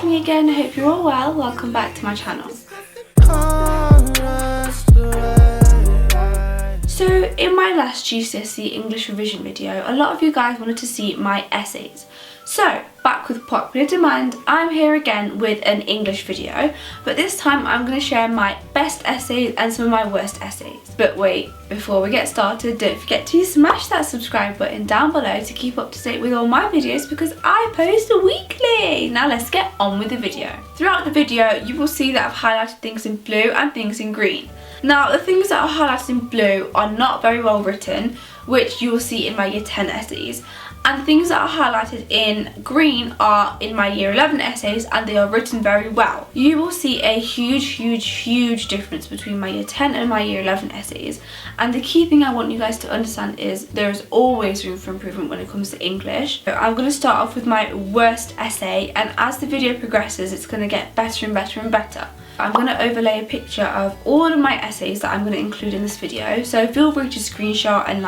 me again. I hope you're all well. Welcome back to my channel. So in my last GCSE English revision video, a lot of you guys wanted to see my essays. So back with popular demand, I'm here again with an English video, but this time I'm going to share my best essays and some of my worst essays. But wait, before we get started, don't forget to smash that subscribe button down below to keep up to date with all my videos because I post weekly. Now let's get on with the video. Throughout the video, you will see that I've highlighted things in blue and things in green. Now the things that are highlighted in blue are not very well written, which you will see in my year 10 essays. And things that are highlighted in green are in my year 11 essays and they are written very well. You will see a huge difference between my year 10 and my year 11 essays. And the key thing I want you guys to understand is there is always room for improvement when it comes to English. So I'm going to start off with my worst essay, and as the video progresses it's going to get better and better and better. I'm going to overlay a picture of all of my essays that I'm going to include in this video. So feel free to screenshot and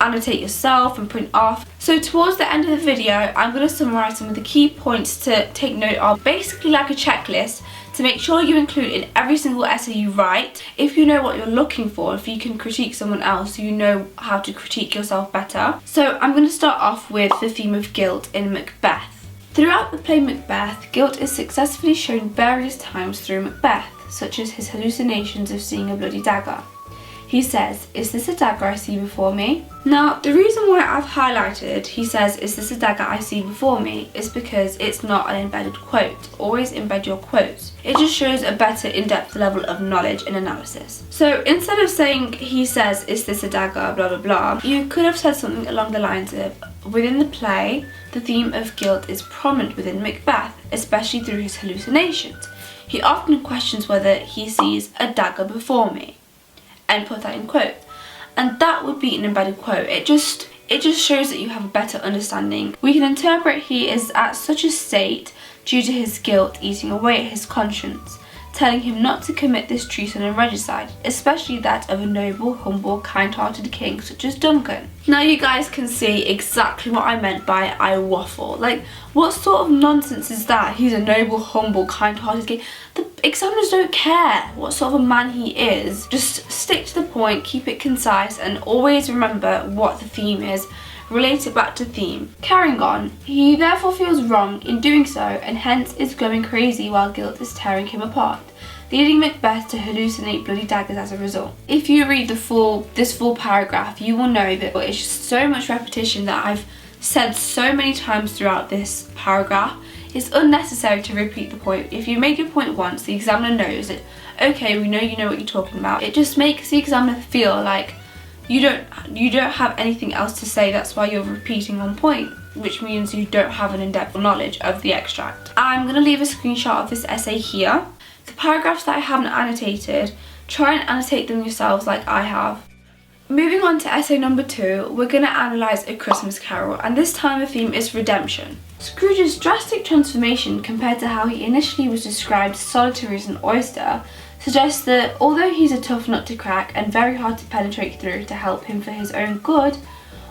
annotate yourself and print off. So towards the end of the video, I'm going to summarise some of the key points to take note of, basically like a checklist to make sure you include in every single essay you write. If you know what you're looking for, if you can critique someone else, you know how to critique yourself better. So I'm going to start off with the theme of guilt in Macbeth. Throughout the play Macbeth, guilt is successfully shown various times through Macbeth, such as his hallucinations of seeing a bloody dagger. He says, "Is this a dagger I see before me?" Now, the reason why I've highlighted "he says, is this a dagger I see before me" is because it's not an embedded quote. Always embed your quotes. It just shows a better in-depth level of knowledge and analysis. So instead of saying "he says, is this a dagger, blah blah blah," you could have said something along the lines of, "Within the play, the theme of guilt is prominent within Macbeth, especially through his hallucinations. He often questions whether he sees a dagger before me," and put that in quote. And that would be an embedded quote. It just shows that you have a better understanding. We can interpret he is at such a state due to his guilt eating away at his conscience, telling him not to commit this treason and regicide, especially that of a noble, humble, kind-hearted king such as Duncan. Now you guys can see exactly what I meant by I waffle. What sort of nonsense is that? He's a noble, humble, kind-hearted king. The examiners don't care what sort of a man he is. Just stick to the point, keep it concise, and always remember what the theme is. Relate it back to theme. Carrying on, he therefore feels wrong in doing so and hence is going crazy while guilt is tearing him apart, leading Macbeth to hallucinate bloody daggers as a result. If you read this full paragraph, you will know that it's just so much repetition that I've said so many times throughout this paragraph. It's unnecessary to repeat the point. If you make your point once, the examiner knows that, okay, we know you know what you're talking about. It just makes the examiner feel like you don't have anything else to say. That's why you're repeating one point, which means you don't have an in-depth knowledge of the extract. I'm going to leave a screenshot of this essay here. The paragraphs that I haven't annotated, try and annotate them yourselves like I have. Moving on to essay number 2, we're going to analyse A Christmas Carol, and this time the theme is redemption. Scrooge's drastic transformation compared to how he initially was described solitary as an oyster suggests that although he's a tough nut to crack and very hard to penetrate through to help him for his own good,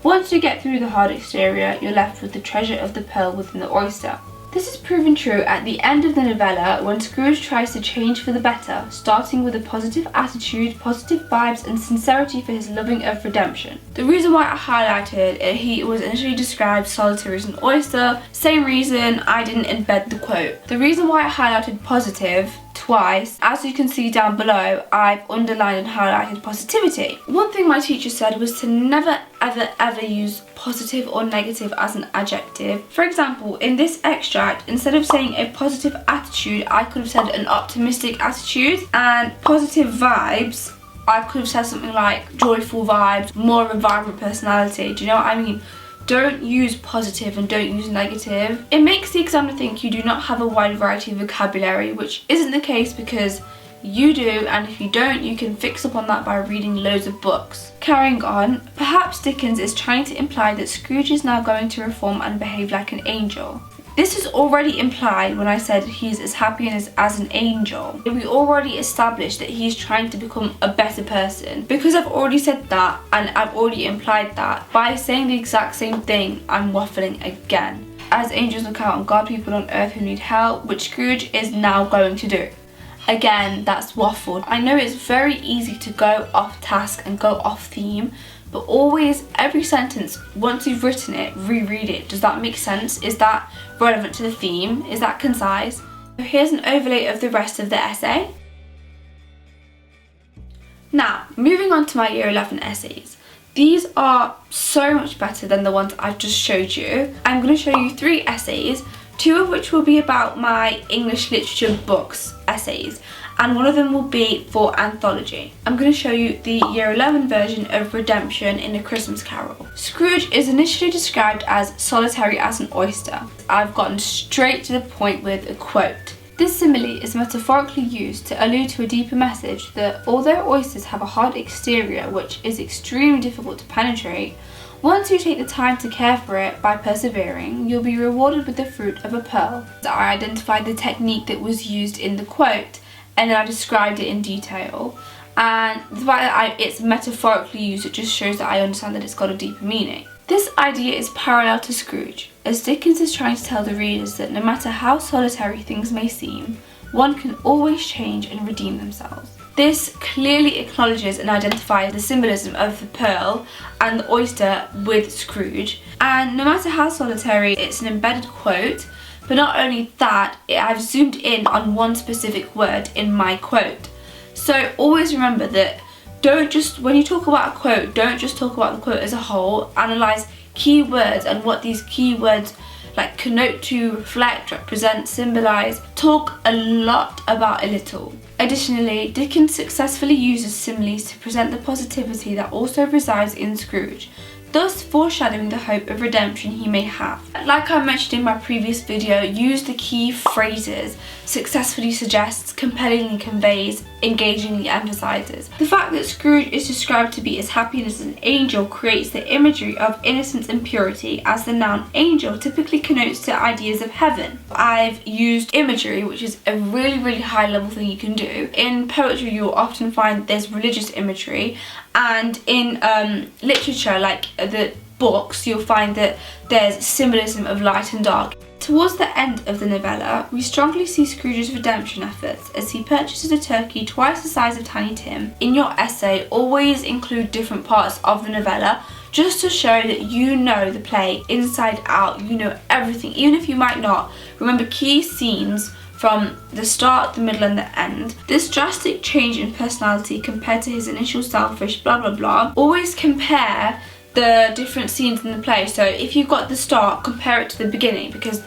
once you get through the hard exterior, you're left with the treasure of the pearl within the oyster. This is proven true at the end of the novella when Scrooge tries to change for the better, starting with a positive attitude, positive vibes and sincerity for his loving of redemption. The reason why I highlighted he was initially described solitary as an oyster, same reason I didn't embed the quote. The reason why I highlighted positive twice, as you can see down below, I've underlined and highlighted positivity. One thing my teacher said was to never ever use positive or negative as an adjective. For example, in this extract, instead of saying a positive attitude, I could have said an optimistic attitude, and positive vibes, I could have said something like joyful vibes, more of a vibrant personality. Do you know what I mean? Don't use positive and don't use negative. It makes the examiner think you do not have a wide variety of vocabulary, which isn't the case because you do, and if you don't, you can fix up on that by reading loads of books. Carrying on, perhaps Dickens is trying to imply that Scrooge is now going to reform and behave like an angel. This is already implied when I said he's as happy as an angel. We already established that he's trying to become a better person. Because I've already said that and I've already implied that, by saying the exact same thing, I'm waffling again. as angels look out and guard people on earth who need help, which Scrooge is now going to do. Again, that's waffled. I know it's very easy to go off task and go off theme, but always, every sentence, once you've written it, reread it. Does that make sense? Is that relevant to the theme? Is that concise? Here's an overlay of the rest of the essay. Now, moving on to my Year 11 essays. These are so much better than the ones I've just showed you. I'm going to show you 3 essays, 2 of which will be about my English literature books essays, and one of them will be for anthology. I'm going to show you the Year 11 version of Redemption in A Christmas Carol. Scrooge is initially described as solitary as an oyster. I've gotten straight to the point with a quote. This simile is metaphorically used to allude to a deeper message that although oysters have a hard exterior which is extremely difficult to penetrate, once you take the time to care for it by persevering, you'll be rewarded with the fruit of a pearl. I identified the technique that was used in the quote, and then I described it in detail. And the fact that it's metaphorically used, it just shows that I understand that it's got a deeper meaning. This idea is parallel to Scrooge, as Dickens is trying to tell the readers that no matter how solitary things may seem, one can always change and redeem themselves. This clearly acknowledges and identifies the symbolism of the pearl and the oyster with Scrooge, and no matter how solitary, it's an embedded quote. But not only that, I've zoomed in on one specific word in my quote. So always remember that when you talk about a quote, don't just talk about the quote as a whole. Analyse keywords and what these keywords like connote to, reflect, represent, symbolise. Talk a lot about a little. Additionally, Dickens successfully uses similes to present the positivity that also resides in Scrooge, thus foreshadowing the hope of redemption he may have. Like I mentioned in my previous video, use the key phrases, successfully suggests, compellingly conveys, engagingly emphasises. The fact that Scrooge is described to be as happy as an angel creates the imagery of innocence and purity, as the noun angel typically connotes to ideas of heaven. I've used imagery, which is a really high level thing you can do. In poetry you'll often find there's religious imagery, and in literature like the books you'll find that there's symbolism of light and dark. Towards the end of the novella, we strongly see Scrooge's redemption efforts as he purchases a turkey twice the size of Tiny Tim. In your essay, always include different parts of the novella just to show that you know the play inside out, you know everything, even if you might not. Remember key scenes from the start, the middle and the end. This drastic change in personality compared to his initial selfish blah blah blah. Always compare the different scenes in the play. So if you've got the start, compare it to the beginning, because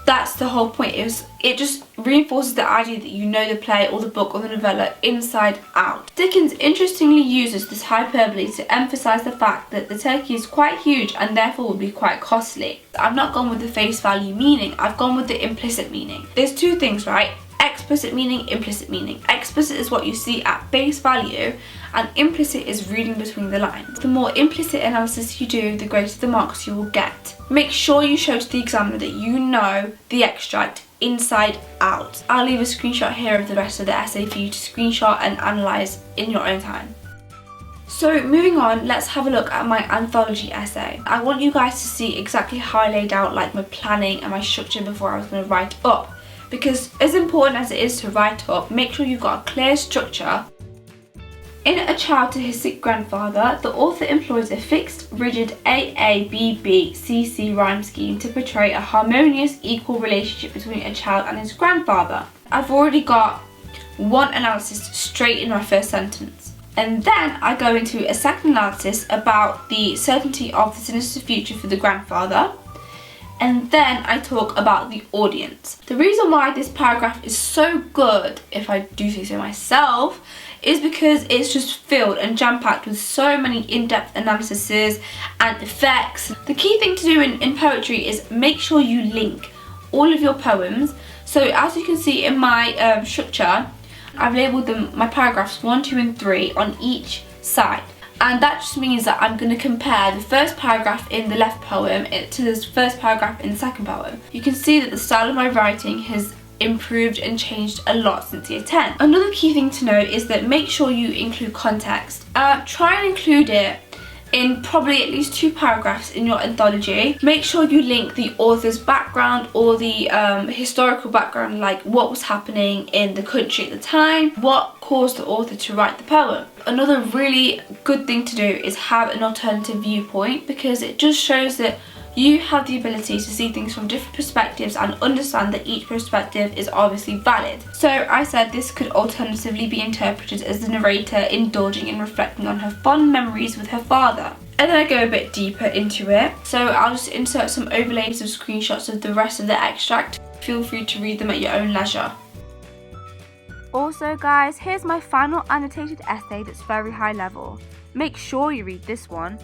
that's the whole point. It just reinforces the idea that you know the play or the book or the novella inside out. Dickens interestingly uses this hyperbole to emphasise the fact that the turkey is quite huge and therefore would be quite costly. I've not gone with the face value meaning, I've gone with the implicit meaning. There's 2 things, right? Explicit meaning, implicit meaning. Explicit is what you see at face value, and implicit is reading between the lines. The more implicit analysis you do, the greater the marks you will get. Make sure you show to the examiner that you know the extract inside out. I'll leave a screenshot here of the rest of the essay for you to screenshot and analyse in your own time. So moving on, let's have a look at my anthology essay. I want you guys to see exactly how I laid out like my planning and my structure before I was going to write up. Because as important as it is to write up, make sure you've got a clear structure. In A Child to His Sick Grandfather, the author employs a fixed, rigid AABBCC rhyme scheme to portray a harmonious, equal relationship between a child and his grandfather. I've already got one analysis straight in my first sentence. And then I go into a second analysis about the certainty of the sinister future for the grandfather. And then I talk about the audience. The reason why this paragraph is so good, if I do say so myself, is because it's just filled and jam-packed with so many in-depth analyses and effects. The key thing to do in poetry is make sure you link all of your poems. So as you can see in my structure, I've labelled them my paragraphs 1, 2 and 3 on each side. And that just means that I'm going to compare the first paragraph in the left poem to the first paragraph in the second poem. You can see that the style of my writing has improved and changed a lot since year 10. Another key thing to note is that make sure you include context. Try and include it in probably at least 2 paragraphs in your anthology. Make sure you link the author's background or the historical background, like what was happening in the country at the time, what caused the author to write the poem. Another really good thing to do is have an alternative viewpoint, because it just shows that you have the ability to see things from different perspectives and understand that each perspective is obviously valid. So I said this could alternatively be interpreted as the narrator indulging and reflecting on her fond memories with her father. And then I go a bit deeper into it. So I'll just insert some overlays of screenshots of the rest of the extract. Feel free to read them at your own leisure. Also guys, here's my final annotated essay that's very high level. Make sure you read this one.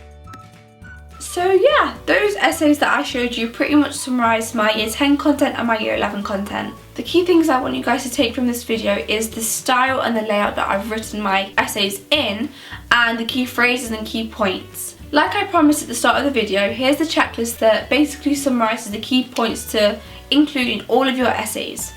So yeah, those essays that I showed you pretty much summarised my year 10 content and my year 11 content. The key things I want you guys to take from this video is the style and the layout that I've written my essays in, and the key phrases and key points. Like I promised at the start of the video, here's the checklist that basically summarises the key points to include in all of your essays.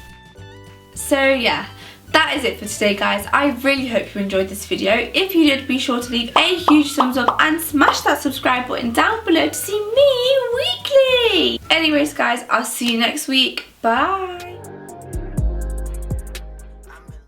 So yeah, that is it for today guys. I really hope you enjoyed this video. If you did, be sure to leave a huge thumbs up and smash that subscribe button down below to see me weekly. Anyways guys, I'll see you next week. Bye.